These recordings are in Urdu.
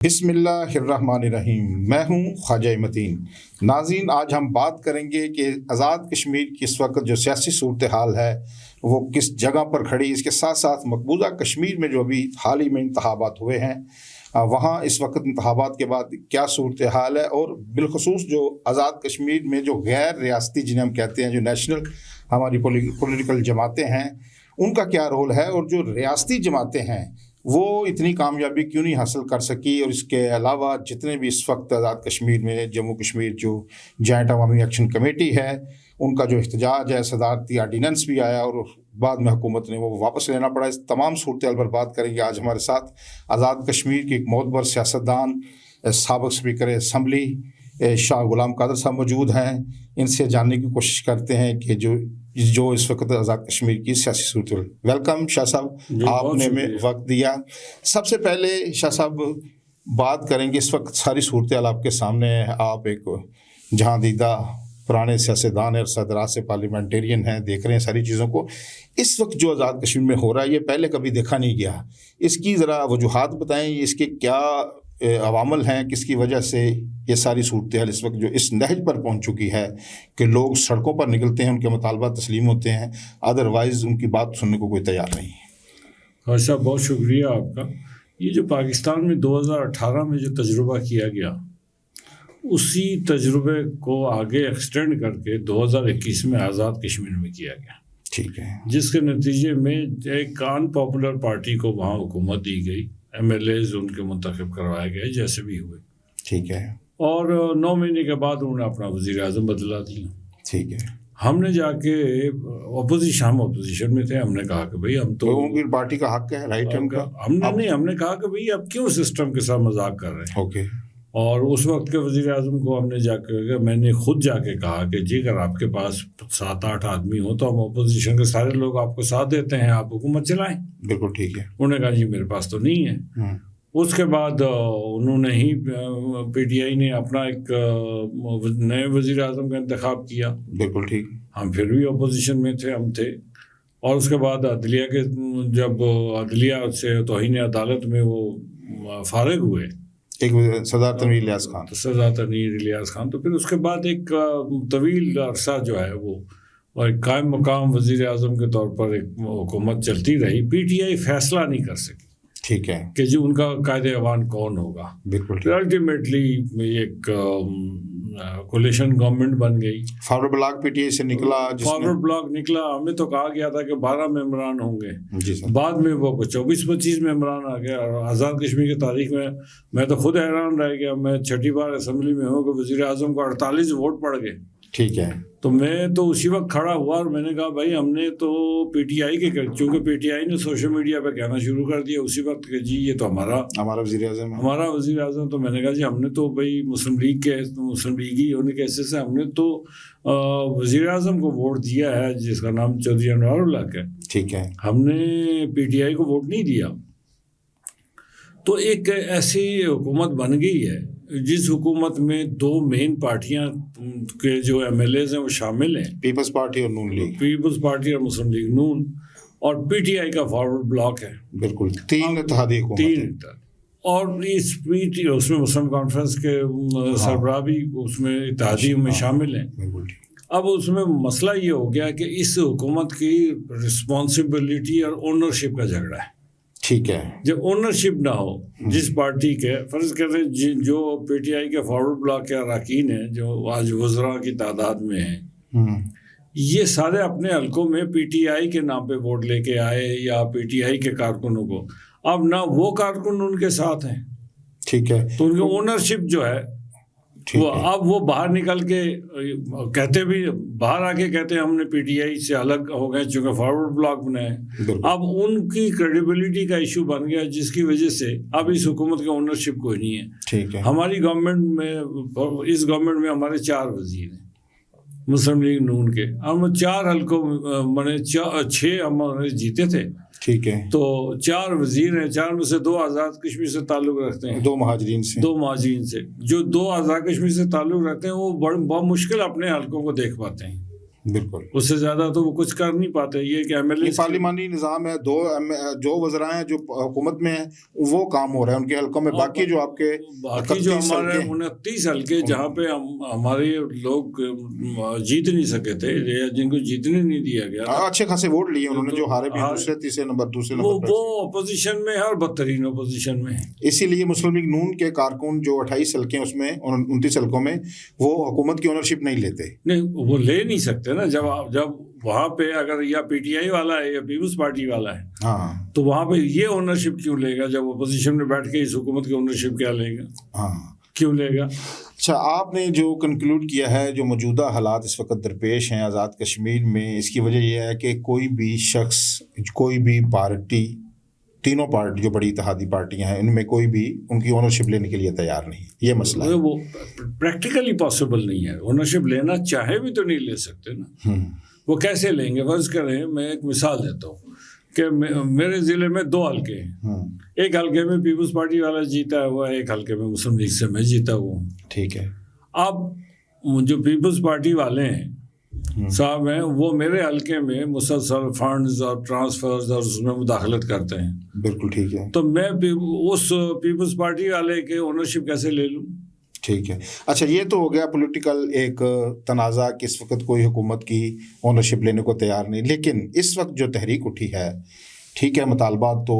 بسم اللہ الرحمن الرحیم۔ میں ہوں خواجہ متین۔ ناظرین، آج ہم بات کریں گے کہ آزاد کشمیر کی اس وقت جو سیاسی صورتحال ہے وہ کس جگہ پر کھڑی، اس کے ساتھ ساتھ مقبوضہ کشمیر میں جو ابھی حال ہی میں انتخابات ہوئے ہیں وہاں اس وقت انتخابات کے بعد کیا صورتحال ہے، اور بالخصوص جو آزاد کشمیر میں جو غیر ریاستی جنہیں ہم کہتے ہیں، جو نیشنل ہماری پولیٹیکل جماعتیں ہیں، ان کا کیا رول ہے، اور جو ریاستی جماعتیں ہیں وہ اتنی کامیابی کیوں نہیں حاصل کر سکی۔ اور اس کے علاوہ جتنے بھی اس وقت آزاد کشمیر میں جموں کشمیر جو جوائنٹ عوامی ایکشن کمیٹی ہے ان کا جو احتجاج ہے، صدارتی آرڈیننس بھی آیا اور بعد میں حکومت نے وہ واپس لینا پڑا، اس تمام صورتحال پر بات کریں گے۔ آج ہمارے ساتھ آزاد کشمیر کے ایک معتبر سیاستدان، سابق اسپیکر اسمبلی شاہ غلام قادر صاحب موجود ہیں۔ ان سے جاننے کی کوشش کرتے ہیں کہ جو اس وقت آزاد کشمیر کی سیاسی صورت۔ ویلکم شاہ صاحب، آپ نے ہمیں وقت دیا۔ سب سے پہلے شاہ صاحب بات کریں گے، اس وقت ساری صورتحال آپ کے سامنے ہے، آپ ایک جہاں دیدہ پرانے سیاستدان اور صدرات سے پارلیمنٹیرین ہیں، دیکھ رہے ہیں ساری چیزوں کو۔ اس وقت جو آزاد کشمیر میں ہو رہا ہے یہ پہلے کبھی دیکھا نہیں گیا، اس کی ذرا وجوہات بتائیں، اس کے کیا عوامل ہیں، کس کی وجہ سے یہ ساری صورتحال اس وقت جو اس نہج پر پہنچ چکی ہے کہ لوگ سڑکوں پر نکلتے ہیں، ان کے مطالبات تسلیم ہوتے ہیں، ادروائز ان کی بات سننے کو کوئی تیار نہیں ہے۔ خواجہ صاحب بہت شکریہ آپ کا۔ یہ جو پاکستان میں 2018 میں جو تجربہ کیا گیا، اسی تجربے کو آگے ایکسٹینڈ کر کے 2021 میں آزاد کشمیر میں کیا گیا، ٹھیک ہے، جس کے نتیجے میں ایک ان پاپولر پارٹی کو وہاں حکومت دی گئی، ایم ایل ایز ان کے منتخب کروائے گئے جیسے بھی ہوئے، ٹھیک ہے، اور 9 مہینے کے بعد انہوں نے اپنا وزیر اعظم بدلا دیا۔ ٹھیک ہے، ہم نے جا کے ہم اپوزیشن میں تھے، ہم نے کہا کہ بھئی ہم تو ان کی پارٹی کا حق ہے، رائٹ ہے ان کا، ہم نے کہا کہ بھئی اب کیوں سسٹم کے ساتھ مذاق کر رہے ہیں۔ اوکے، اور اس وقت کے وزیر اعظم کو ہم نے میں نے خود جا کے کہا کہ جی اگر آپ کے پاس 7-8 آدمی ہو تو ہم اپوزیشن کے سارے لوگ آپ کو ساتھ دیتے ہیں، آپ حکومت چلائیں۔ بالکل ٹھیک ہے۔ انہوں نے کہا جی میرے پاس تو نہیں ہے۔ اس کے بعد انہوں نے ہی پی ٹی آئی نے اپنا ایک نئے وزیر اعظم کا انتخاب کیا۔ بالکل ٹھیک۔ ہم پھر بھی اپوزیشن میں تھے، ہم تھے۔ اور اس کے بعد عدلیہ کے جب عدلیہ سے توہین عدالت میں وہ فارغ ہوئے، ایک سردار تنویر الیاس خان، تو پھر اس کے بعد ایک طویل عرصہ جو ہے وہ ایک قائم مقام وزیر اعظم کے طور پر ایک حکومت چلتی رہی۔ پی ٹی آئی فیصلہ نہیں کر سکی، ٹھیک ہے، کہ جو ان کا قائد ایوان کون ہوگا۔ بالکل الٹیمیٹلی ایک کولیشن گورنمنٹ بن گئی۔ Forward block P T I سے نکلا، فارورڈ بلاک نکلا۔ ہمیں تو کہا گیا تھا کہ 12 ممبران ہوں گے، جی سر، بعد میں وہ 24-25 ممبران آ گئے۔ اور آزاد کشمیر کی تاریخ میں تو خود حیران رہ گیا، میں 6ٹھی بار اسمبلی میں ہوں کہ وزیر اعظم کو 48 ووٹ پڑ گئے۔ ٹھیک ہے، تو میں تو اسی وقت کھڑا ہوا اور میں نے کہا بھائی ہم نے تو پی ٹی آئی کے، چونکہ پی ٹی آئی نے سوشل میڈیا پہ کہنا شروع کر دیا اسی وقت کہ جی یہ تو ہمارا وزیر اعظم، تو میں نے کہا جی ہم نے تو بھائی مسلم لیگی ہونے کے حیثیت سے ہم نے تو وزیر اعظم کو ووٹ دیا ہے جس کا نام چودھری انوار الحق ہے، ٹھیک ہے، ہم نے پی ٹی آئی کو ووٹ نہیں دیا۔ تو ایک ایسی حکومت بن گئی ہے جس حکومت میں 2 مین پارٹیاں کے جو ایم ایل ایز ہیں وہ شامل ہیں، پیپلز پارٹی اور نون لیگ، پیپلز پارٹی اور مسلم لیگ نون، اور پی ٹی آئی کا فارورڈ بلاک ہے۔ بالکل 3 اتحادی حکومت، اور اس میں مسلم کانفرنس کے سربراہ بھی اس میں اتحادی میں شامل ہیں۔ اب اس میں مسئلہ یہ ہو گیا کہ اس حکومت کی رسپانسبلٹی اور اونرشپ کا جھگڑا ہے۔ ٹھیک ہے، جب اونرشپ نہ ہو جس پارٹی کے، فرض کرتے ہیں جو پی ٹی آئی کے فارورڈ بلاک کے اراکین ہیں جو آج وزراء کی تعداد میں ہیں، یہ سارے اپنے حلقوں میں پی ٹی آئی کے نام پہ ووٹ لے کے آئے یا پی ٹی آئی کے کارکنوں کو، اب نہ وہ کارکن ان کے ساتھ ہیں، ٹھیک ہے، تو ان کی اونرشپ جو ہے اب وہ باہر نکل کے کہتے بھی، باہر آ کے کہتے ہیں ہم نے پی ٹی آئی سے الگ ہو گئے چونکہ فارورڈ بلاک بنائے۔ اب ان کی کریڈیبلٹی کا ایشو بن گیا جس کی وجہ سے اب اس حکومت کا اونرشپ کوئی نہیں ہے۔ ٹھیک ہے، ہماری گورنمنٹ میں، اس گورنمنٹ میں ہمارے 4 وزیر ہیں مسلم لیگ نون کے، ہم 4 حلقوں میں 6 ہمارے جیتے تھے، ٹھیک ہے، تو 4 وزیر ہیں، 4 میں سے 2 آزاد کشمیر سے تعلق رکھتے ہیں، 2 مہاجرین سے، جو 2 آزاد کشمیر سے تعلق رکھتے ہیں وہ بہت مشکل اپنے حلقوں کو دیکھ پاتے ہیں۔ بالکل اس سے زیادہ تو وہ کچھ کر نہیں پاتے. یہ کہ ایم ایل اے پارلیمانی نظام ہے, جو وزراء ہیں جو حکومت میں ہیں وہ کام ہو رہا ہے ان کے حلقوں میں, باقی جو آپ کے باقی جو ہمارے 29 حلقے جہاں پہ ہمارے لوگ جیت نہیں سکے تھے, جن کو جیتنے نہیں دیا گیا, اچھے خاصے ووٹ لیے انہوں نے, جو ہارے بھی دوسرے تیسرے نمبر وہ اپوزیشن میں ہے اور بدترین اپوزیشن میں ہے. اسی لیے مسلم لیگ نون کے کارکن جو 28 حلقے ہیں اس میں 29 حلقوں میں وہ حکومت کی اونرشپ نہیں لیتے. نہیں, وہ لے نہیں سکتے نا. جب وہاں پہ اگر یا پی ٹی آئی والا ہے یا پیپلز پارٹی والا ہے, ہاں, تو وہاں پہ یہ اونرشپ کیوں لے گا جب اپوزیشن میں بیٹھ کے اس حکومت کی اونرشپ کیا لے گا؟ ہاں, کیوں لے گا؟ اچھا, آپ نے جو کنکلوڈ کیا ہے جو موجودہ حالات اس وقت درپیش ہیں آزاد کشمیر میں, اس کی وجہ یہ ہے کہ کوئی بھی شخص, کوئی بھی پارٹی, تینوں پارٹی جو بڑی اتحادی پارٹیاں ہیں ان میں کوئی بھی ان کی اونرشپ لینے کے لیے تیار نہیں. یہ مسئلہ ہے, وہ پریکٹیکلی پاسبل نہیں ہے. اونرشپ لینا چاہے بھی تو نہیں لے سکتے نا. وہ کیسے لیں گے؟ فرض کریں, میں ایک مثال دیتا ہوں کہ میرے ضلع میں 2 حلقے ہیں. ایک حلقے میں پیپلز پارٹی والا جیتا ہوا ہے, ایک حلقے میں مسلم لیگ سے میں جیتا ہوا ہوں. ٹھیک ہے. اب جو پیپلز پارٹی والے ہیں صاحب ہیں, وہ میرے حلقے میں مسلسل فنڈز اور ٹرانسفرز اور اس میں مداخلت کرتے ہیں. بالکل ٹھیک ہے. تو میں اس پیپلز پارٹی والے کے اونرشپ کیسے لے لوں؟ ٹھیک ہے. اچھا, یہ تو ہو گیا پولیٹیکل ایک تنازع کہ اس وقت کوئی حکومت کی اونرشپ لینے کو تیار نہیں. لیکن اس وقت جو تحریک اٹھی ہے, ٹھیک ہے, مطالبات تو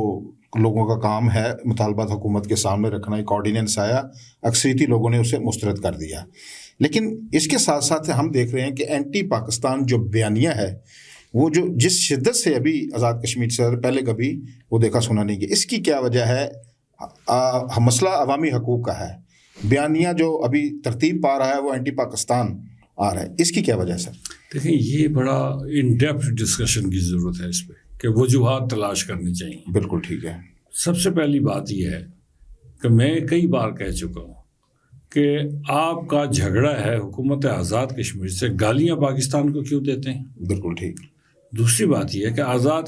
لوگوں کا کام ہے, مطالبات حکومت کے سامنے رکھنا. ایک آرڈیننس آیا, اکثریتی لوگوں نے اسے مسترد کر دیا. لیکن اس کے ساتھ ساتھ ہم دیکھ رہے ہیں کہ اینٹی پاکستان جو بیانیہ ہے وہ جو جس شدت سے ابھی آزاد کشمیر سے پہلے کبھی وہ دیکھا سنا نہیں گیا. اس کی کیا وجہ ہے؟ مسئلہ عوامی حقوق کا ہے. بیانیہ جو ابھی ترتیب پا رہا ہے وہ اینٹی پاکستان آ رہا ہے. اس کی کیا وجہ ہے سر؟ دیکھیں, یہ بڑا ان ڈیپتھ ڈسکشن کی ضرورت ہے اس پہ کہ وجوہات تلاش کرنی چاہیے. بالکل ٹھیک ہے. سب سے پہلی بات یہ ہے کہ میں کئی بار کہہ چکا ہوں کہ آپ کا جھگڑا ہے حکومت آزاد کشمیر سے, گالیاں پاکستان کو کیوں دیتے ہیں؟ بالکل ٹھیک. دوسری بات یہ ہے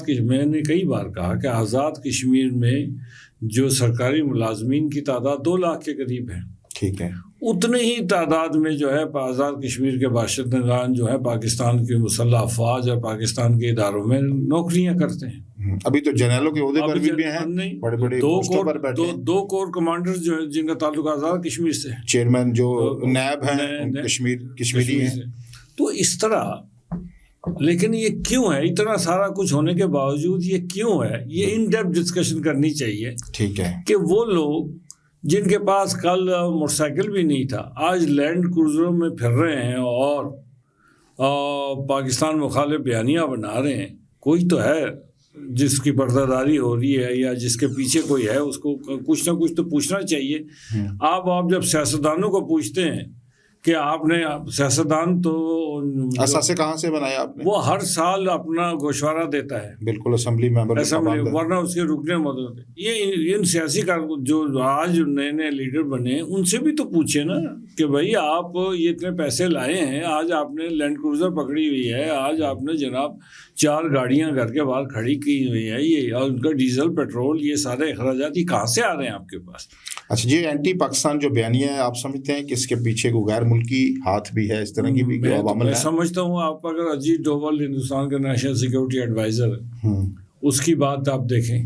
کہ میں نے کئی بار کہا کہ آزاد کشمیر میں جو سرکاری ملازمین کی تعداد 2 لاکھ کے قریب ہے. ٹھیک ہے. اتنے ہی تعداد میں جو ہے آزاد کشمیر کے باشندگان جو ہے پاکستان کی مسلح افواج اور پاکستان کے اداروں میں نوکریاں کرتے ہیں. ابھی تو جنرلوں کے عہدے پر بھی ہیں, بڑے بڑے پوسٹوں پر بیٹھے ہیں. 2 کور کمانڈر جو ہیں جن کا تعلق آزاد کشمیر سے ہے, چیئرمین جو نیب ہیں کشمیری ہیں. تو اس طرح, لیکن یہ کیوں ہے اتنا سارا کچھ ہونے کے باوجود یہ کیوں ہے؟ یہ ان ڈیپتھ ڈسکشن کرنی چاہیے. ٹھیک ہے. کہ وہ لوگ جن کے پاس کل موٹر سائیکل بھی نہیں تھا آج لینڈ کروزروں میں پھر رہے ہیں اور پاکستان مخالف بیانیہ بنا رہے ہیں. کوئی تو ہے جس کی پردہ ہو رہی ہے یا جس کے پیچھے کوئی ہے, اس کو کچھ نہ کچھ تو پوچھنا چاہیے. آپ جب سیاستدانوں کو پوچھتے ہیں کہ آپ نے, سیاستدان تو اثاثے کہاں سے بنایا آپ نے, وہ ہر سال اپنا گوشوارہ دیتا ہے. بالکل, اسمبلی ممبر, ورنہ اس کے رکنے مدد. یہ ان سیاسی جو آج نئے لیڈر بنے ان سے بھی تو پوچھے نا کہ بھائی آپ یہ اتنے پیسے لائے ہیں, آج آپ نے لینڈ کروزر پکڑی ہوئی ہے, آج آپ نے جناب 4 گاڑیاں گھر کے باہر کھڑی کی ہوئی ہیں, یہ اور ان کا ڈیزل پیٹرول یہ سارے اخراجات یہ کہاں سے آ رہے ہیں آپ کے پاس؟ اچھا جی, اینٹی پاکستان جو بیانیہ ہے آپ سمجھتے ہیں کہ اس کے پیچھے کوئی غیر ملکی ہاتھ بھی ہے, اس طرح کی بھی عوامل ہے؟ میں سمجھتا ہوں آپ اگر اجیت ڈوبھل ہندوستان کا نیشنل سیکورٹی ایڈوائزر ہے, اس کی بات آپ دیکھیں,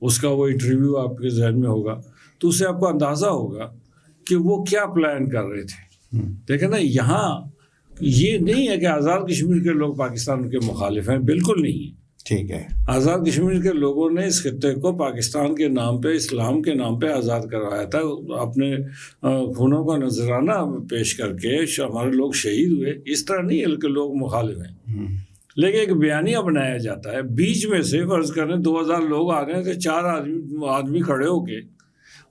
اس کا وہ انٹرویو آپ کے ذہن میں ہوگا تو اس سے آپ کو اندازہ ہوگا کہ وہ کیا پلان کر رہے تھے. دیکھیں نا, یہاں یہ نہیں ہے کہ آزاد کشمیر کے لوگ پاکستان کے مخالف ہیں, بالکل نہیں ہے. ٹھیک ہے. آزاد کشمیر کے لوگوں نے اس خطے کو پاکستان کے نام پہ, اسلام کے نام پہ آزاد کروایا تھا. اپنے خونوں کا نذرانہ پیش کر کے ہمارے لوگ شہید ہوئے. اس طرح نہیں ہے کہ لوگ مخالف ہیں, لیکن ایک بیانیہ بنایا جاتا ہے. بیچ میں سے فرض کریں 2000 لوگ آ رہے ہیں کہ 4 آدمی کھڑے ہو کے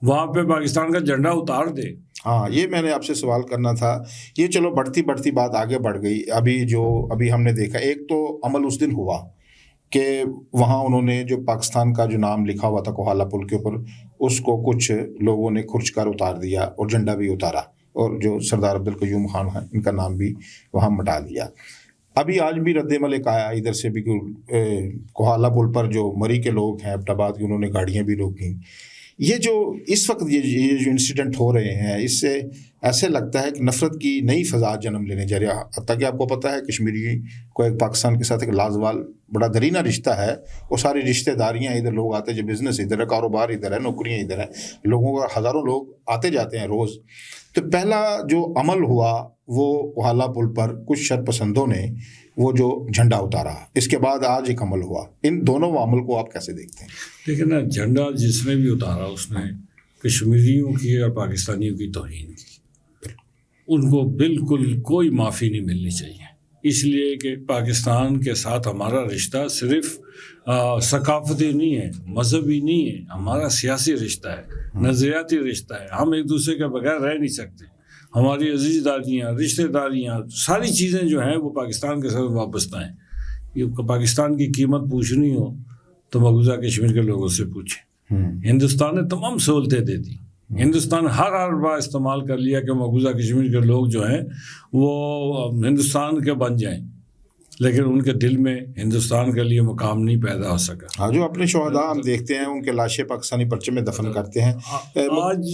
وہاں پہ پاکستان کا جھنڈا اتار دے. ہاں, یہ میں نے آپ سے سوال کرنا تھا. یہ چلو بڑھتی بات آگے بڑھ گئی. ابھی ہم نے دیکھا, ایک تو عمل اس دن ہوا کہ وہاں انہوں نے جو پاکستان کا جو نام لکھا ہوا تھا کوہالہ پل کے اوپر, اس کو کچھ لوگوں نے کھرچ کر اتار دیا اور جھنڈا بھی اتارا, اور جو سردار عبدالقیوم خان ہیں ان کا نام بھی وہاں مٹا دیا. ابھی آج بھی رد عمل ایک آیا ادھر سے بھی, کوہالہ پل پر جو مری کے لوگ ہیں ایبٹ آباد کی, انہوں نے گاڑیاں بھی روکیں. یہ جو اس وقت یہ جو انسیڈنٹ ہو رہے ہیں, اس سے ایسے لگتا ہے کہ نفرت کی نئی فضا جنم لینے جا رہی ہے. حتیٰ کہ آپ کو پتہ ہے کشمیری کو ایک پاکستان کے ساتھ ایک لازوال بڑا درینہ رشتہ ہے. وہ ساری رشتہ داریاں ادھر، لوگ آتے ہیں، جو بزنس ادھر ہے، کاروبار ادھر ہے، نوکریاں ادھر ہیں، لوگوں کا ہزاروں لوگ آتے جاتے ہیں روز. تو پہلا جو عمل ہوا وہ وہالا پل پر کچھ شرپسندوں نے وہ جو جھنڈا اتارا، اس کے بعد آج ایک عمل ہوا. ان دونوں عمل کو آپ کیسے دیکھتے ہیں؟ لیکن نا جھنڈا جس نے بھی اتارا اس نے کشمیریوں کی اور پاکستانیوں کی توہین کی. ان کو بالکل کوئی معافی نہیں ملنی چاہیے، اس لیے کہ پاکستان کے ساتھ ہمارا رشتہ صرف ثقافتی نہیں ہے، مذہبی نہیں ہے، ہمارا سیاسی رشتہ ہے، نظریاتی رشتہ ہے. ہم ایک دوسرے کے بغیر رہ نہیں سکتے. ہماری عزیز داریاں، رشتہ داریاں، ساری چیزیں جو ہیں وہ پاکستان کے ساتھ وابستہ ہیں. یہ پاکستان کی قیمت پوچھنی ہو تو مقبوضہ کشمیر کے لوگوں سے پوچھیں. ہندوستان نے تمام سہولتیں دے دی. ہندوستان ہر بار استعمال کر لیا کہ مقبوضہ کشمیر کے لوگ جو ہیں وہ ہندوستان کے بن جائیں، لیکن ان کے دل میں ہندوستان کے لیے مقام نہیں پیدا ہو سکا. ہاں، جو اپنے شہداء ہم دیکھتے ہیں ان کے لاشیں پاکستانی پرچے میں دفن کرتے ہیں. آج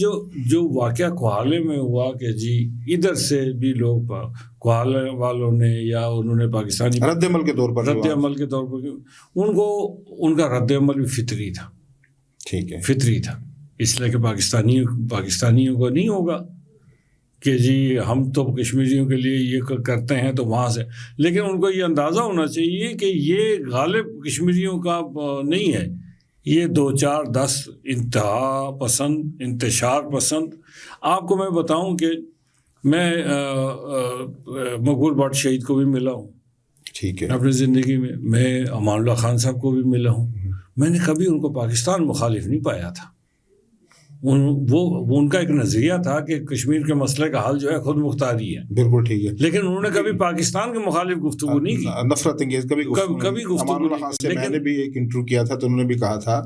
جو واقعہ کوہالے میں ہوا کہ جی ادھر سے بھی لوگ کوہالے والوں نے یا انہوں نے پاکستانی رد عمل کے طور پر ان کو ان کا رد عمل بھی فطری تھا. ٹھیک ہے، فطری تھا، اس لیے کہ پاکستانیوں کو نہیں ہوگا کہ جی ہم تو کشمیریوں کے لیے یہ کرتے ہیں تو وہاں سے. لیکن ان کو یہ اندازہ ہونا چاہیے کہ یہ غالب کشمیریوں کا نہیں ہے، یہ 2-4-10 انتہا پسند، انتشار پسند. آپ کو میں بتاؤں کہ میں مقبول بٹ شہید کو بھی ملا ہوں. ٹھیک ہے، اپنی زندگی میں امان اللہ خان صاحب کو بھی ملا ہوں. میں نے کبھی ان کو پاکستان مخالف نہیں پایا تھا. وہ ان کا ایک نظریہ تھا کہ کشمیر کے مسئلے کا حل جو ہے خود مختاری ہے. بالکل ٹھیک ہے، لیکن انہوں نے کبھی پاکستان کے مخالف گفتگو نہیں کی، نفرت انگیز کبھی گفتگو. امان اللہ خان سے میں نے بھی ایک انٹرویو کیا تھا تو انہوں نے بھی کہا تھا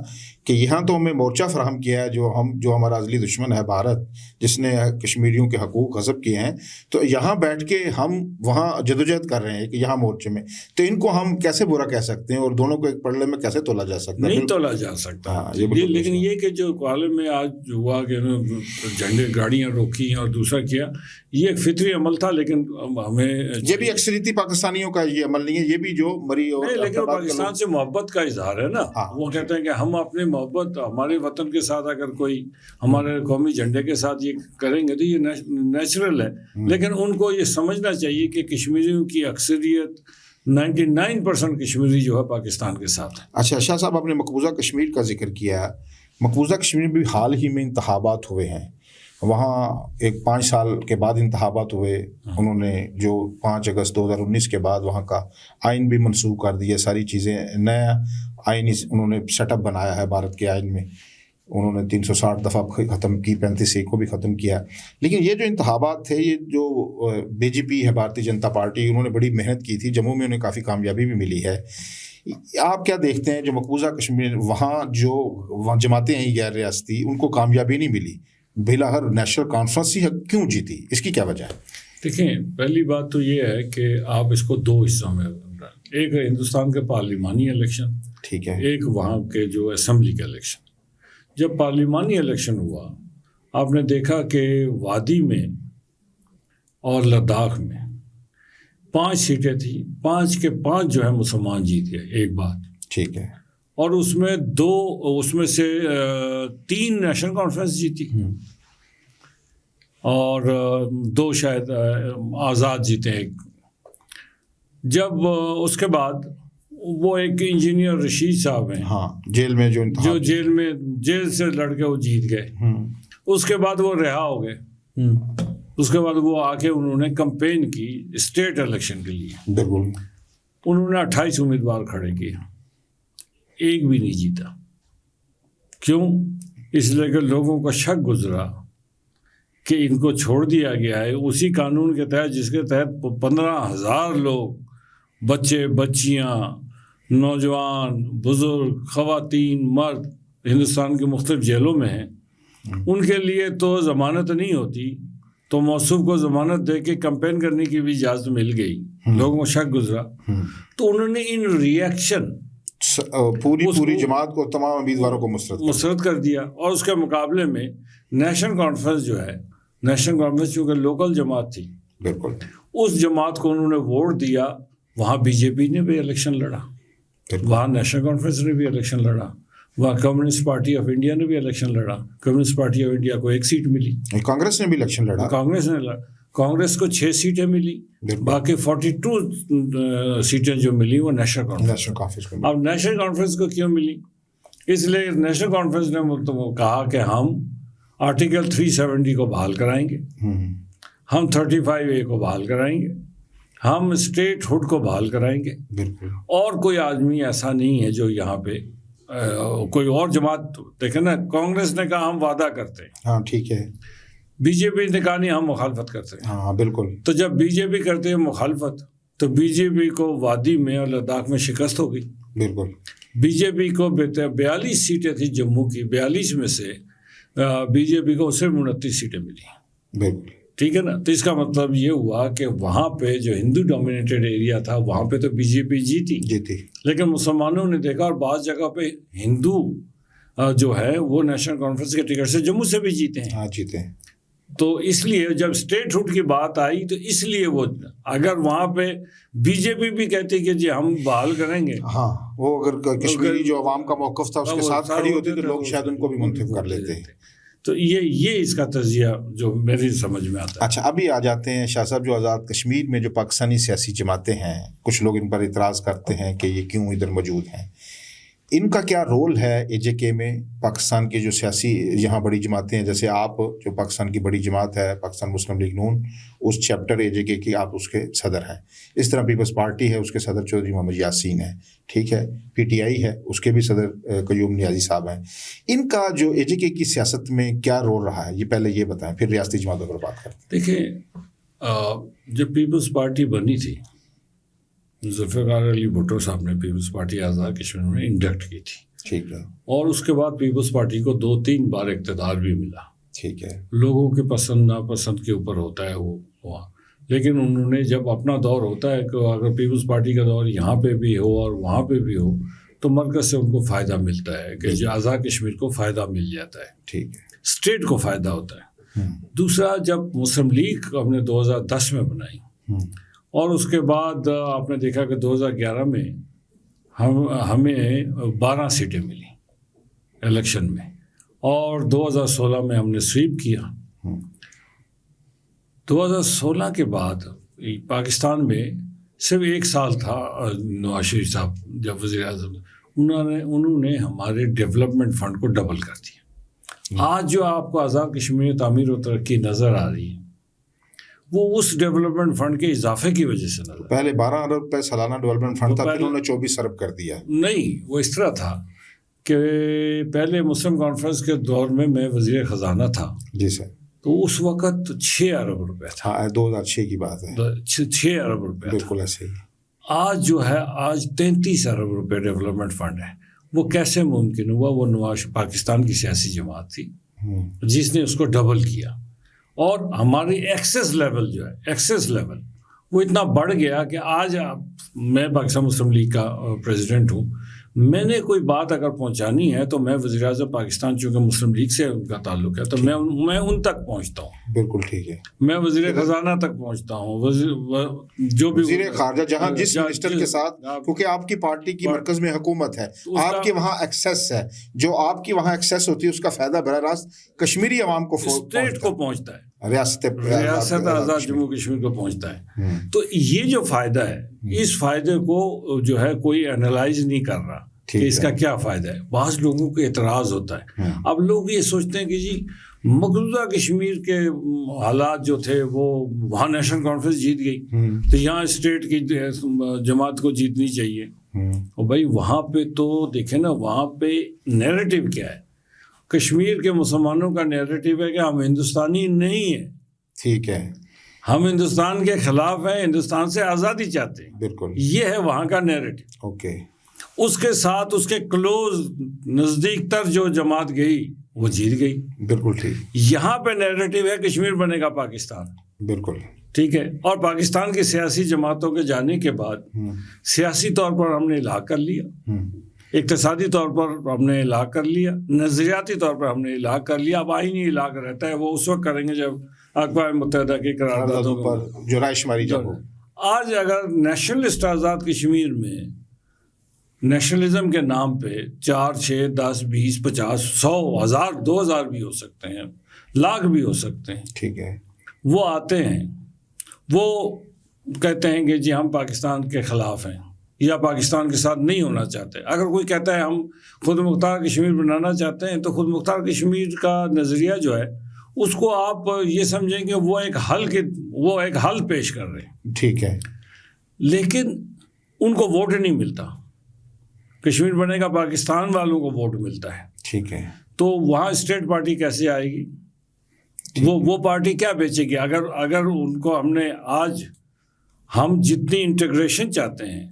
کہ یہاں تو ہمیں مورچہ فراہم کیا ہے جو ہمارا ازلی دشمن ہے بھارت، جس نے کشمیریوں کے حقوق غصب کیے ہیں، تو یہاں بیٹھ کے ہم وہاں جدوجہد کر رہے ہیں کہ یہاں مورچے میں، تو ان کو ہم کیسے برا کہہ سکتے ہیں اور دونوں کو ایک پلڑے میں کیسے تولا جا سکتا ہے؟ نہیں تولا جا سکتا. لیکن یہ کہ جو کوہالے میں آج ہوا کہ جھنڈے گاڑیاں روکی اور دوسرا کیا، یہ ایک فطری عمل تھا. لیکن ہمیں یہ بھی اکثریتی پاکستانیوں کا یہ عمل نہیں ہے، یہ بھی جو مری اور نہیں، لیکن پاکستان سے محبت کا اظہار ہے نا. وہ کہتے ہیں کہ ہم اپنے محبت ہمارے وطن کے ساتھ اگر کوئی ہمارے قومی جھنڈے کے ساتھ یہ کریں گے تو یہ نیچرل ہے. لیکن ان کو یہ سمجھنا چاہیے کہ کشمیریوں کی اکثریت 99% کشمیری جو ہے پاکستان کے ساتھ ہے. اچھا شاہ صاحب، آپ نے مقبوضہ کشمیر کا ذکر کیا. مقبوضہ کشمیر میں بھی حال ہی میں انتخابات ہوئے ہیں. وہاں ایک 5 سال کے بعد انتخابات ہوئے. انہوں نے جو 5 اگست 2019 کے بعد وہاں کا آئین بھی منسوخ کر دیا، ساری چیزیں، نیا آئین انہوں نے سیٹ اپ بنایا ہے بھارت کے آئین میں. انہوں نے 360 دفعہ ختم کی، 35 کو بھی ختم کیا. لیکن یہ جو انتخابات تھے، یہ جو بی جے پی ہے، بھارتیہ جنتا پارٹی، انہوں نے بڑی محنت کی تھی. جموں میں انہیں کافی کامیابی بھی ملی ہے. آپ کیا دیکھتے ہیں جو مقبوضہ کشمیر وہاں جو جماعتیں ہیں غیر ریاستی، ان کو کامیابی نہیں ملی، بلاخر نیشنل کانفرنس ہی کیوں جیتی؟ اس کی کیا وجہ ہے؟ دیکھیں، پہلی بات تو یہ ہے کہ آپ اس کو 2 حصوں میں، ایک ہندوستان کے پارلیمانی الیکشن، ٹھیک ہے، ایک وہاں کے جو اسمبلی کے الیکشن. جب پارلیمانی الیکشن ہوا، آپ نے دیکھا کہ وادی میں اور لداخ میں 5 سیٹیں تھیں، 5 کے 5 جو ہے مسلمان جیت گئے. ایک بات ٹھیک ہے. اور اس میں سے 3 نیشنل کانفرنس جیتی اور 2 شاید آزاد جیتے. ایک جب اس کے بعد وہ ایک انجینئر رشید صاحب ہیں، ہاں، جیل میں جو جیل سے لڑ کے وہ جیت گئے. اس کے بعد وہ رہا ہو گئے. اس کے بعد وہ آ کے انہوں نے کمپین کی اسٹیٹ الیکشن کے لیے. بالکل. انہوں نے 28 امیدوار کھڑے کیے، ایک بھی نہیں جیتا. کیوں؟ اس لیے کہ لوگوں کا شک گزرا کہ ان کو چھوڑ دیا گیا ہے اسی قانون کے تحت جس کے تحت 15,000 لوگ، بچے بچیاں، نوجوان، بزرگ، خواتین، مرد ہندوستان کی مختلف جیلوں میں ہیں. ان کے لیے تو ضمانت نہیں ہوتی، تو موصوف کو ضمانت دے کے کمپین کرنے کی بھی اجازت مل گئی. لوگوں کو شک گزرا تو انہوں نے ان ریئیکشن پوری جماعت کو، تمام امیدواروں کو مسترد کر دیا. اور اس کے مقابلے میں نیشنل کانفرنس جو ہے، نیشنل کانفرنس چونکہ لوکل جماعت تھی، بالکل اس جماعت کو انہوں نے ووٹ دیا، وہاں بی جے پی نے بھی الیکشن لڑا، وہاں نیشنل کانفرنس نے بھی الیکشن لڑا، وہاں کمیونسٹ پارٹی آف انڈیا نے بھی الیکشن لڑا، کمیونسٹ پارٹی آف انڈیا کو 1 سیٹ ملی، کانگریس نے بھی الیکشن لڑا، کانگریس کو 6 سیٹیں ملی، باقی 42 سیٹیں جو ملی وہ نیشنل کانفرنس کو۔ اب نیشنل کانفرنس کو کیوں ملی؟ اس لیے نیشنل کانفرنس نے کہا کہ ہم آرٹیکل 370 کو بحال کرائیں گے، ہم 35A کو بحال کرائیں گے، ہم اسٹیٹ ہوڈ کو بحال کرائیں گے، اور کوئی آدمی ایسا نہیں ہے جو یہاں پہ کوئی اور جماعت، دیکھیں نا، کانگریس نے کہا ہم وعدہ کرتے ہیں، ہاں ٹھیک ہے، بی جے پی نے کہا نہیں ہم مخالفت کرتے ہیں، ہاں بالکل۔ تو جب بی جے پی کرتے ہیں مخالفت، تو بی جے پی کو وادی میں اور لداخ میں شکست ہو گئی، بالکل۔ بی جے پی کو 42 سیٹیں تھیں جموں کی، 42 میں سے بی جے پی کو صرف 29 سیٹیں ملی، بالکل ٹھیک ہے نا۔ تو اس کا مطلب یہ ہوا کہ وہاں پہ جو ہندو ڈومینیٹڈ ایریا تھا وہاں پہ تو بی جے پی جیتی، لیکن مسلمانوں نے دیکھا، اور بعض جگہ پہ ہندو جو ہے وہ نیشنل کانفرنس کے ٹکٹ سے جموں سے بھی جیتے ہیں، ہاں جیتے ہیں۔ تو اس لیے جب اسٹیٹ ہوڈ کی بات آئی تو اس لیے وہ، اگر وہاں پہ بی جے پی بھی کہتی کہ جی ہم بحال کریں گے، ہاں وہ اگر کشمیری جو عوام کا موقف تھا اس کے ساتھ کھڑی ہوتی تو لوگ شاید ان کو بھی منتخب کر لیتے ہیں۔ تو یہ اس کا تجزیہ جو میری سمجھ میں آتا ہے۔ اچھا، ابھی آ جاتے ہیں شاہ صاحب، جو آزاد کشمیر میں جو پاکستانی سیاسی جماعتیں ہیں، کچھ لوگ ان پر اعتراض کرتے ہیں کہ یہ کیوں ادھر موجود ہیں، ان کا کیا رول ہے اے جے کے میں؟ پاکستان کی جو سیاسی یہاں بڑی جماعتیں ہیں، جیسے آپ جو پاکستان کی بڑی جماعت ہے پاکستان مسلم لیگ نون، اس چیپٹر اے جے کے کی آپ اس کے صدر ہیں، اس طرح پیپلز پارٹی ہے اس کے صدر چودھری محمد یاسین ہے، ٹھیک ہے، پی ٹی آئی ہے اس کے بھی صدر قیوم نیازی صاحب ہیں، ان کا جو اے جے کے کی سیاست میں کیا رول رہا ہے، یہ پہلے یہ بتائیں، پھر ریاستی جماعتوں پر بات کرتے ہیں۔ دیکھیں، جب پیپلز پارٹی بنی تھی، ذوالفقار علی بھٹو صاحب نے پیپلز پارٹی آزاد کشمیر میں انڈکٹ کی تھی، ٹھیک ہے، اور اس کے بعد پیپلز پارٹی کو 2-3 بار اقتدار بھی ملا، ٹھیک ہے، لوگوں کے پسند ناپسند کے اوپر ہوتا ہے وہ وہاں، لیکن انہوں نے جب اپنا دور ہوتا ہے کہ اگر پیپلز پارٹی کا دور یہاں پہ بھی ہو اور وہاں پہ بھی ہو تو مرکز سے ان کو فائدہ ملتا ہے کہ جو آزاد کشمیر کو فائدہ مل جاتا ہے، ٹھیک ہے، اسٹیٹ کو فائدہ ہوتا ہے۔ دوسرا، جب مسلم لیگ ہم نے 2010 میں بنائی، اور اس کے بعد آپ نے دیکھا کہ 2011 میں ہمیں 12 سیٹیں ملی الیکشن میں، اور 2016 میں ہم نے سویپ کیا۔ 2016 کے بعد پاکستان میں صرف 1 سال تھا نواز شریف صاحب جب وزیر اعظم، انہوں نے ہمارے ڈیولپمنٹ فنڈ کو ڈبل کر دیا۔ آج جو آپ کو آزاد کشمیر تعمیر و ترقی نظر آ رہی ہے وہ اس ڈیولپمنٹ فنڈ کے اضافے کی وجہ سے نظر، پہلے 12 ارب روپے سالانہ ڈیولپمنٹ فنڈ تھا، پھر انہوں نے 24 ارب کر دیا۔ نہیں، وہ اس طرح تھا کہ پہلے مسلم کانفرنس کے دور میں میں وزیر خزانہ تھا، جی سر، تو اس وقت 6 ارب روپے تھا، 2006 کی بات ہے، 6 ارب روپے، بالکل ایسے ہی۔ آج جو ہے، آج 33 ارب روپے ڈیولپمنٹ فنڈ ہے۔ وہ کیسے ممکن ہوا؟ وہ نواز پاکستان کی سیاسی جماعت تھی جس نے اس کو ڈبل کیا، اور ہماری ایکسیس لیول جو ہے، ایکسیس لیول وہ اتنا بڑھ گیا کہ آج میں پاکستان مسلم لیگ کا پریزیڈنٹ ہوں، میں نے کوئی بات اگر پہنچانی ہے تو میں وزیر اعظم پاکستان، چونکہ مسلم لیگ سے ان کا تعلق ہے، تو میں ان تک پہنچتا ہوں، بالکل ٹھیک ہے، میں وزیر خزانہ تک پہنچتا ہوں، جو بھی وزیر خارجہ، جہاں جس منسٹر کے ساتھ، کیونکہ آپ کی پارٹی کی مرکز میں حکومت ہے، آپ کے وہاں ایکسیس ہے، جو آپ کی وہاں ایکسیس ہوتی ہے اس کا فائدہ براہ راست کشمیری عوام کو، اسٹیٹ کو پہنچتا ہے، ریاست آزاد جموں کشمیر کو پہنچتا ہے۔ تو یہ جو فائدہ ہے، اس فائدے کو جو ہے کوئی انالائز نہیں کر رہا کہ اس کا کیا فائدہ ہے۔ بعض لوگوں کو اعتراض ہوتا ہے، اب لوگ یہ سوچتے ہیں کہ جی مقبوضہ کشمیر کے حالات جو تھے وہ وہاں نیشنل کانفرنس جیت گئی تو یہاں اسٹیٹ کی جماعت کو جیتنی چاہیے۔ اور بھائی وہاں پہ تو دیکھیں نا، وہاں پہ نیریٹو کیا ہے؟ کشمیر کے مسلمانوں کا نیریٹو ہے کہ ہم ہندوستانی نہیں ہیں، ٹھیک ہے، ہم ہندوستان کے خلاف ہیں، ہندوستان سے آزادی چاہتے ہیں، بالکل، یہ ہے وہاں کا نیریٹو۔ اوکے، اس کے ساتھ اس کے کلوز نزدیک تر جو جماعت گئی وہ جیت گئی، بالکل ٹھیک۔ یہاں پہ نیریٹو ہے کشمیر بنے گا پاکستان، بالکل ٹھیک ہے۔ اور پاکستان کی سیاسی جماعتوں کے جانے کے بعد سیاسی طور پر ہم نے الحاق کر لیا، اقتصادی طور پر ہم نے الحاق کر لیا، نظریاتی طور پر ہم نے الحاق کر لیا۔ اب آئینی الحاق رہتا ہے، وہ اس وقت کریں گے جب اقوام متحدہ کی قراردادوں پر جو رائے شماری جب ہو. آج اگر نیشنلسٹ آزاد کشمیر میں نیشنلزم کے نام پہ 4 6 10 20 50 100 1000 2000 بھی ہو سکتے ہیں, لاکھ بھی ہو سکتے ہیں, ٹھیک ہے, وہ آتے ہیں, وہ کہتے ہیں کہ جی ہم پاکستان کے خلاف ہیں یا پاکستان کے ساتھ نہیں ہونا چاہتے. اگر کوئی کہتا ہے ہم خود مختار کشمیر بنانا چاہتے ہیں تو خود مختار کشمیر کا نظریہ جو ہے اس کو آپ یہ سمجھیں کہ وہ ایک حل پیش کر رہے ہیں, ٹھیک ہے, لیکن ان کو ووٹ نہیں ملتا. کشمیر بنے گا پاکستان والوں کو ووٹ ملتا ہے, ٹھیک ہے, تو وہاں اسٹیٹ پارٹی کیسے آئے گی؟ وہ پارٹی کیا بیچے گی؟ اگر ان کو ہم جتنی انٹیگریشن چاہتے ہیں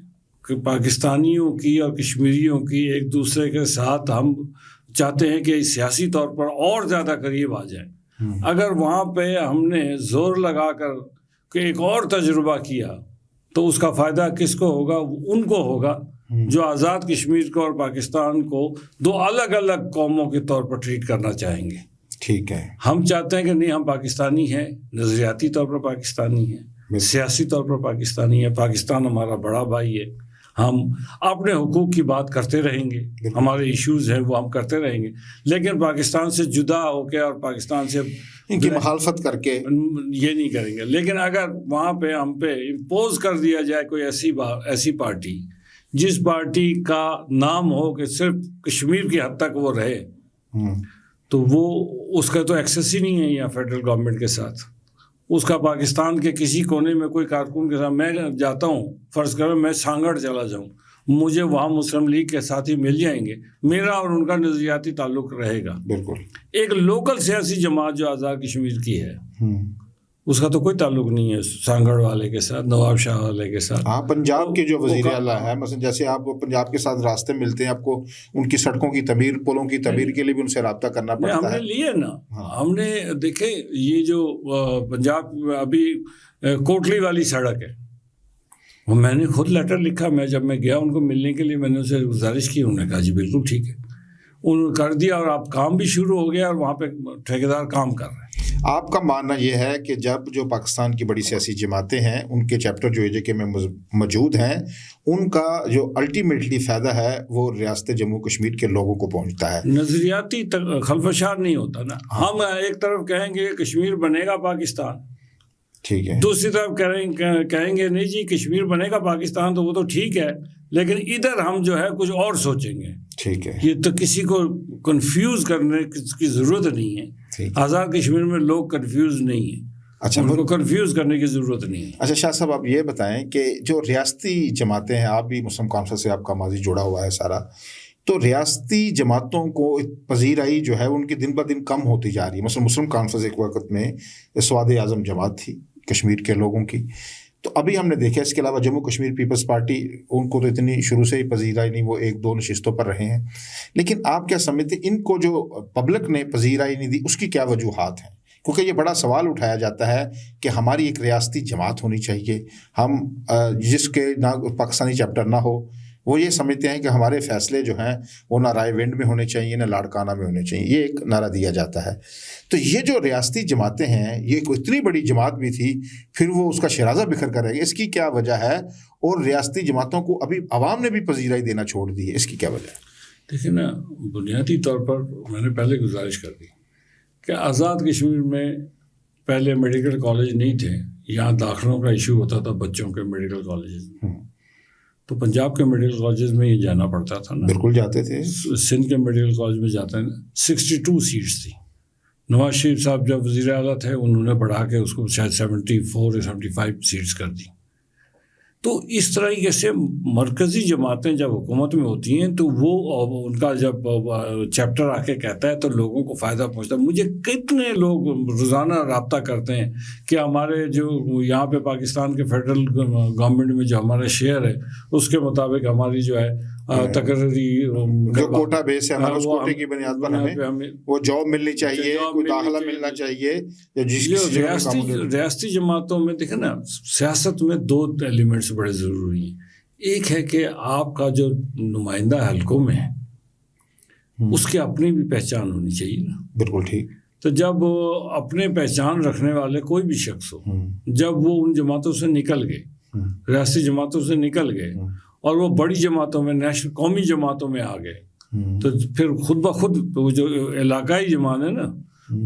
کہ پاکستانیوں کی اور کشمیریوں کی ایک دوسرے کے ساتھ ہم چاہتے ہیں کہ سیاسی طور پر اور زیادہ قریب آ جائیں, اگر وہاں پہ ہم نے زور لگا کر کہ ایک اور تجربہ کیا تو اس کا فائدہ کس کو ہوگا؟ ان کو ہوگا جو آزاد کشمیر کو اور پاکستان کو 2 الگ الگ قوموں کے طور پر ٹریٹ کرنا چاہیں گے. ٹھیک ہے, ہم چاہتے ہیں کہ نہیں, ہم پاکستانی ہیں, نظریاتی طور پر پاکستانی ہیں, سیاسی طور پر پاکستانی ہے, پاکستان ہمارا بڑا بھائی ہے, ہم اپنے حقوق کی بات کرتے رہیں گے, ہمارے ایشوز ہیں وہ ہم کرتے رہیں گے, لیکن پاکستان سے جدا ہو کے اور پاکستان سے ان کی مخالفت کر کے یہ نہیں کریں گے. لیکن اگر وہاں پہ ہم پہ امپوز کر دیا جائے کوئی ایسی پارٹی جس پارٹی کا نام ہو کہ صرف کشمیر کی حد تک وہ رہے, تو وہ اس کا تو ایکسیس ہی نہیں ہے یہاں فیڈرل گورنمنٹ کے ساتھ. اس کا پاکستان کے کسی کونے میں کوئی کارکن کے ساتھ, میں جاتا ہوں, فرض کرو میں سانگڑ چلا جاؤں, مجھے وہاں مسلم لیگ کے ساتھی مل جائیں گے, میرا اور ان کا نظریاتی تعلق رہے گا. بالکل. ایک لوکل سیاسی جماعت جو آزاد کشمیر کی ہے اس کا تو کوئی تعلق نہیں ہے سانگڑ والے کے ساتھ, نواب شاہ والے کے ساتھ. ہاں, پنجاب کے جو وزیر اعلیٰ ہے مثلا, جیسے آپ پنجاب کے ساتھ راستے ملتے ہیں, آپ کو ان کی سڑکوں کی تعمیر, پلوں کی تعمیر کے لیے بھی ان سے رابطہ کرنا پڑتا ہے. ہم نے لیے نا, ہم نے دیکھے یہ جو پنجاب ابھی کوٹلی والی سڑک ہے, وہ میں نے خود لیٹر لکھا. جب میں گیا ان کو ملنے کے لیے, میں نے ان سے گزارش کی, انہوں نے کہا جی بالکل ٹھیک ہے, انہوں نے کر دیا, اور آپ کام بھی شروع ہو گیا اور وہاں پہ ٹھیکیدار کام کر رہے ہیں. آپ کا ماننا یہ ہے کہ جب جو پاکستان کی بڑی سیاسی جماعتیں ہیں, ان کے چیپٹر جو AJK میں موجود ہیں, ان کا جو الٹیمیٹلی فائدہ ہے وہ ریاست جموں کشمیر کے لوگوں کو پہنچتا ہے, نظریاتی خلفشار نہیں ہوتا نا. ہم ایک طرف کہیں گے کشمیر بنے گا پاکستان, ٹھیک ہے, دوسری طرف کہیں گے نہیں جی کشمیر بنے گا پاکستان, تو وہ تو ٹھیک ہے, لیکن ادھر ہم جو ہے کچھ اور سوچیں گے. ٹھیک ہے, یہ تو کسی کو کنفیوز کرنے کی ضرورت نہیں ہے. آزاد کشمیر میں لوگ کنفیوز نہیں ہیں, اچھا, ان کو کنفیوز کرنے کی ضرورت نہیں ہے. اچھا شاہ صاحب, آپ یہ بتائیں کہ جو ریاستی جماعتیں ہیں, آپ بھی مسلم کانفرنس سے آپ کا ماضی جڑا ہوا ہے سارا, تو ریاستی جماعتوں کو پذیرائی جو ہے ان کی دن بہ دن کم ہوتی جا رہی ہے. مثلا مسلم کانفرنس ایک وقت میں سواد اعظم جماعت تھی کشمیر کے لوگوں کی, تو ابھی ہم نے دیکھا اس کے علاوہ جموں کشمیر پیپلز پارٹی, ان کو تو اتنی شروع سے ہی پذیرائی نہیں, وہ 1-2 نشستوں پر رہے ہیں. لیکن آپ کیا سمجھتے ہیں ان کو جو پبلک نے پذیرائی نہیں دی, اس کی کیا وجوہات ہیں؟ کیونکہ یہ بڑا سوال اٹھایا جاتا ہے کہ ہماری ایک ریاستی جماعت ہونی چاہیے, ہم جس کے نہ پاکستانی چیپٹر نہ ہو, وہ یہ سمجھتے ہیں کہ ہمارے فیصلے جو ہیں وہ نہ رائے ونڈ میں ہونے چاہیے نہ لاڑکانہ میں ہونے چاہیے, یہ ایک نعرہ دیا جاتا ہے. تو یہ جو ریاستی جماعتیں ہیں, یہ کوئی اتنی بڑی جماعت بھی تھی, پھر وہ اس کا شرازہ بکھر کر رہ گئی, اس کی کیا وجہ ہے؟ اور ریاستی جماعتوں کو ابھی عوام نے بھی پذیرائی دینا چھوڑ دی ہے, اس کی کیا وجہ ہے؟ دیکھیں نا, بنیادی طور پر میں نے پہلے گزارش کر دی کہ آزاد کشمیر میں پہلے میڈیکل کالج نہیں تھے, یہاں داخلوں کا ایشو ہوتا تھا بچوں کے میڈیکل کالجز میں, تو پنجاب کے میڈیکل کالجز میں یہ جانا پڑتا تھا نا. بالکل جاتے تھے. سندھ کے میڈیکل کالج میں جاتے ہیں, 62 سیٹس تھی. نواز شریف صاحب جب وزیر اعلیٰ تھے, انہوں نے بڑھا کے اس کو شاید 74 یا 75 سیٹس کر دی. تو اس طریقے سے مرکزی جماعتیں جب حکومت میں ہوتی ہیں تو وہ ان کا جب چیپٹر آ کے کہتا ہے تو لوگوں کو فائدہ پہنچتا ہے. مجھے کتنے لوگ روزانہ رابطہ کرتے ہیں کہ ہمارے جو یہاں پہ پاکستان کے فیڈرل گورنمنٹ میں جو ہمارا شیئر ہے اس کے مطابق ہماری جو ہے تقرری جو کوٹا بیس ہے ہمارا, اس کوٹے کی بنیاد پر ہمیں وہ جاب ملنی چاہیے, کوئی داخلہ ملنا چاہیے. ریاستی جماعتوں میں دیکھیں نا, سیاست میں 2 ایلیمنٹس بڑے ضروری ہیں. ایک ہے کہ آپ کا جو نمائندہ حلقوں میں ہے اس کی اپنی بھی پہچان ہونی چاہیے نا. بالکل ٹھیک. تو جب اپنے پہچان رکھنے والے کوئی بھی شخص ہو، جب وہ ان جماعتوں سے نکل گئے، ریاستی جماعتوں سے نکل گئے اور وہ بڑی جماعتوں میں قومی جماعتوں میں آ گئے، تو پھر خود بخود وہ جو علاقائی جماعت ہے نا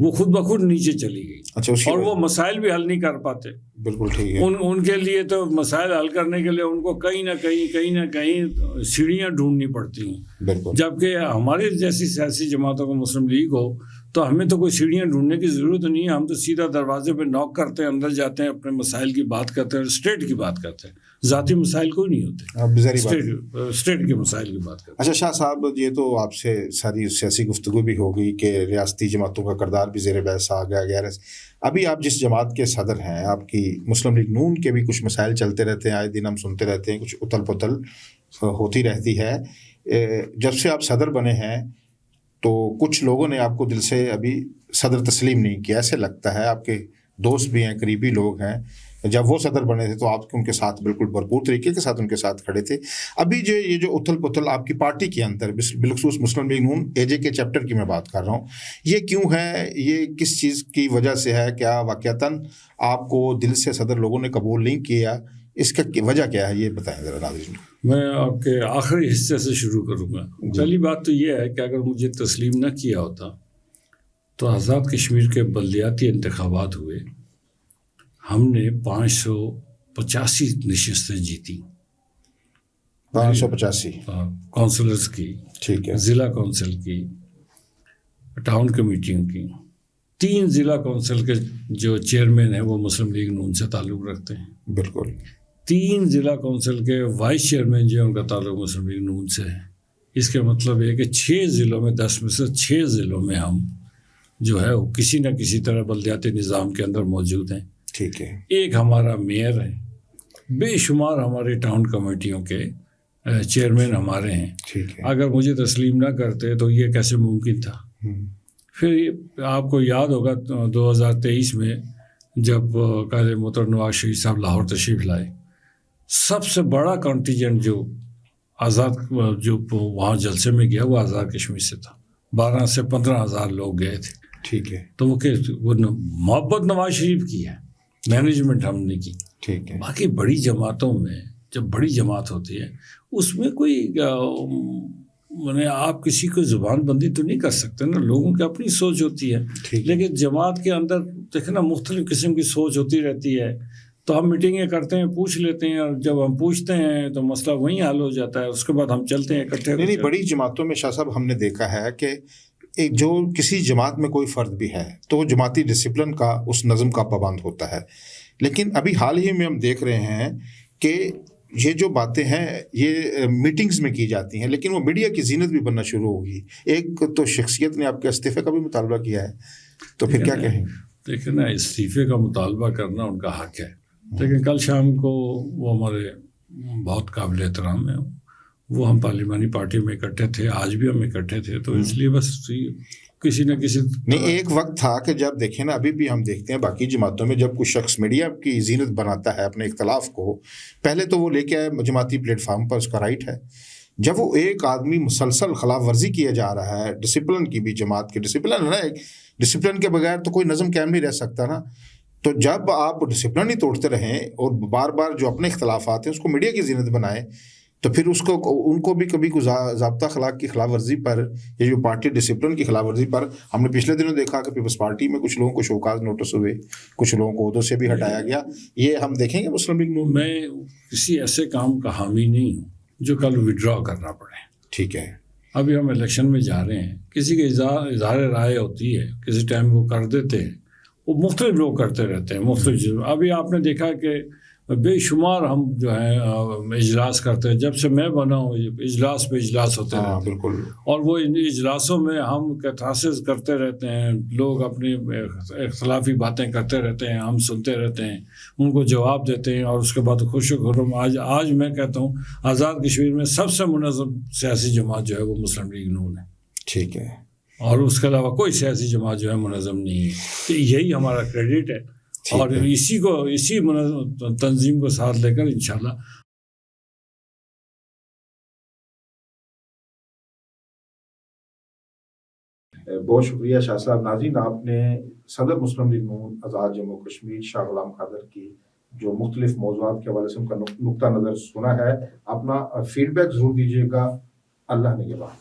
وہ خود بخود نیچے چلی گئی۔ اچھا، اور وہ مسائل بھی حل نہیں کر پاتے۔ بالکل ٹھیک ہے۔ ان کے لیے تو مسائل حل کرنے کے لیے ان کو کہیں نہ کہیں سیڑھیاں ڈھونڈنی پڑتی ہیں، بالکل، جبکہ ہمارے جیسی سیاسی جماعتوں کو، مسلم لیگ ہو، تو ہمیں تو کوئی سیڑھیاں ڈھونڈنے کی ضرورت نہیں ہے، ہم تو سیدھا دروازے پہ نوک کرتے ہیں، اندر جاتے ہیں، اپنے مسائل کی بات کرتے ہیں، اسٹیٹ کی بات کرتے ہیں، ذاتی مسائل کوئی نہیں ہوتے، اسٹیٹ کے مسائل کی بات کرتے ہیں۔ اچھا شاہ صاحب، یہ تو آپ سے ساری سیاسی گفتگو بھی ہو گئی کہ ریاستی جماعتوں کا کردار بھی زیر بحث آ گیا غیر۔ ابھی آپ جس جماعت کے صدر ہیں، آپ کی مسلم لیگ نون کے بھی کچھ مسائل چلتے رہتے ہیں، آئے دن ہم سنتے رہتے ہیں، کچھ اتل پتل ہوتی رہتی ہے۔ جب سے آپ صدر بنے ہیں تو کچھ لوگوں نے آپ کو دل سے ابھی صدر تسلیم نہیں کیا، ایسے لگتا ہے، آپ کے دوست بھی ہیں، قریبی لوگ ہیں، جب وہ صدر بنے تھے تو آپ ان کے ساتھ بالکل بھرپور طریقے کے ساتھ ان کے ساتھ کھڑے تھے۔ ابھی یہ جو اتھل پتھل آپ کی پارٹی کے اندر، بالخصوص مسلم لیگ نون اے جے کے چیپٹر کی میں بات کر رہا ہوں، یہ کیوں ہے؟ یہ کس چیز کی وجہ سے ہے؟ کیا واقعتاً آپ کو دل سے صدر لوگوں نے قبول نہیں کیا؟ اس کا وجہ کیا ہے، یہ بتائیں ذرا ناظرین۔ میں آپ کے آخری حصے سے شروع کروں گا۔ پہلی بات تو یہ ہے کہ اگر مجھے تسلیم نہ کیا ہوتا تو آزاد کشمیر کے بلدیاتی انتخابات ہوئے، ہم نے 585 نشستیں جیتی، 585 کونسلرز کی، ٹھیک ہے، ضلع کونسل کی، ٹاؤن کمیٹیوں کی۔ 3 ضلع کونسل کے جو چیئرمین ہیں وہ مسلم لیگ نون سے تعلق رکھتے ہیں، بالکل۔ 3 ضلع کونسل کے وائس چیئرمین جو ہیں ان کا تعلق مسلم لیگ نون سے ہے۔ اس کا مطلب ہے کہ 6 ضلعوں میں 10 میں سے 6 ضلعوں میں ہم جو ہے وہ کسی نہ کسی طرح بلدیاتی نظام کے اندر موجود ہیں، ٹھیک ہے۔ ایک ہمارا میئر ہے، بے شمار ہمارے ٹاؤن کمیٹیوں کے چیئرمین ہمارے ہیں۔ ٹھیک ہے۔ اگر مجھے تسلیم نہ کرتے تو یہ کیسے ممکن تھا؟ پھر آپ کو یاد ہوگا 2023 میں جب قائد محترم نواز شریف صاحب لاہور تشریف لائے، سب سے بڑا کنٹیجنٹ جو آزاد جو وہاں جلسے میں گیا وہ آزاد کشمیر سے تھا، 12 سے 15 ہزار لوگ گئے تھے۔ ٹھیک ہے۔ تو وہ محبت نواز شریف کی ہے، مینجمنٹ ہم نے کی۔ ٹھیک ہے۔ باقی بڑی جماعتوں میں جب بڑی جماعت ہوتی ہے اس میں کوئی آپ کسی کو زبان بندی تو نہیں کر سکتے نا، لوگوں کی اپنی سوچ ہوتی ہے، لیکن جماعت کے اندر دیکھیں نا مختلف قسم کی سوچ ہوتی رہتی ہے، تو ہم میٹنگیں کرتے ہیں، پوچھ لیتے ہیں، اور جب ہم پوچھتے ہیں تو مسئلہ وہیں حل ہو جاتا ہے، اس کے بعد ہم چلتے ہیں اکٹھے۔ نہیں، بڑی جماعتوں میں شاہ صاحب ہم نے دیکھا ہے کہ ایک جو کسی جماعت میں کوئی فرد بھی ہے تو وہ جماعتی ڈسپلن کا، اس نظم کا پابند ہوتا ہے، لیکن ابھی حال ہی میں ہم دیکھ رہے ہیں کہ یہ جو باتیں ہیں یہ میٹنگز میں کی جاتی ہیں، لیکن وہ میڈیا کی زینت بھی بننا شروع ہوگی۔ ایک تو شخصیت نے آپ کے استعفے کا بھی مطالبہ کیا ہے، تو پھر کیا کہیں؟ دیکھیں نا، استعفے کا مطالبہ کرنا ان کا حق ہے، لیکن کل شام کو وہ ہمارے بہت قابل احترام ہیں، وہ ہم پارلیمانی پارٹی میں اکٹھے تھے، آج بھی ہم اکٹھے تھے، تو اس لیے بس کسی نہ کسی نہیں، ایک وقت تھا کہ جب دیکھیں نا، ابھی بھی ہم دیکھتے ہیں باقی جماعتوں میں جب کوئی شخص میڈیا کی زینت بناتا ہے اپنے اختلاف کو، پہلے تو وہ لے کے آئے جماعتی پلیٹ فارم پر، اس کا رائٹ ہے۔ جب وہ ایک آدمی مسلسل خلاف ورزی کیا جا رہا ہے ڈسپلن کی بھی، جماعت کے ڈسپلن ہے نا، ایک ڈسپلن کے بغیر تو کوئی نظم قائم نہیں رہ سکتا نا، تو جب آپ ڈسپلن ہی توڑتے رہیں اور بار بار جو اپنے اختلافات ہیں اس کو میڈیا کی زینت بنائیں، تو پھر ان کو بھی کبھی ضابطہ اخلاق کی خلاف ورزی پر، یا جو پارٹی ڈسپلن کی خلاف ورزی پر، ہم نے پچھلے دنوں دیکھا کہ پیپلز پارٹی میں کچھ لوگوں کو شوکاز نوٹس ہوئے، کچھ لوگوں کو عہدوں سے بھی ہٹایا گیا، یہ ہم دیکھیں گے مسلم لیگ نون میں کسی ایسے کام کا حامی نہیں ہوں جو کل وڈرا کرنا پڑے۔ ٹھیک ہے۔ ابھی ہم الیکشن میں جا رہے ہیں، کسی کے اظہار رائے ہوتی ہے، کسی ٹائم وہ کر دیتے ہیں، وہ مختلف لوگ کرتے رہتے ہیں مختلف۔ ابھی آپ نے دیکھا کہ بے شمار ہم جو ہیں اجلاس کرتے ہیں، جب سے میں بنا ہوں اجلاس پہ اجلاس ہوتے رہتے ہیں، بالکل، اور وہ اجلاسوں میں ہم کتھاسز کرتے رہتے ہیں، لوگ اپنی اختلافی باتیں کرتے رہتے ہیں، ہم سنتے رہتے ہیں، ان کو جواب دیتے ہیں، اور اس کے بعد خوش و خرم آج میں کہتا ہوں آزاد کشمیر میں سب سے منظم سیاسی جماعت جو ہے وہ مسلم لیگ نون ہے۔ ٹھیک ہے۔ اور اس کے علاوہ کوئی سیاسی جماعت جو ہے منظم نہیں ہے، تو یہی ہمارا کریڈٹ ہے، اور اسی تنظیم کو ساتھ لے کر انشاءاللہ بہت شکریہ شاہ صاحب. ناظرین، آپ نے صدر مسلم لیگ نون آزاد جموں کشمیر شاہ غلام قادر کی جو مختلف موضوعات کے حوالے سے ان کا نقطہ نظر سنا ہے. اپنا فیڈ بیک ضرور دیجیے گا. اللہ نگہبان.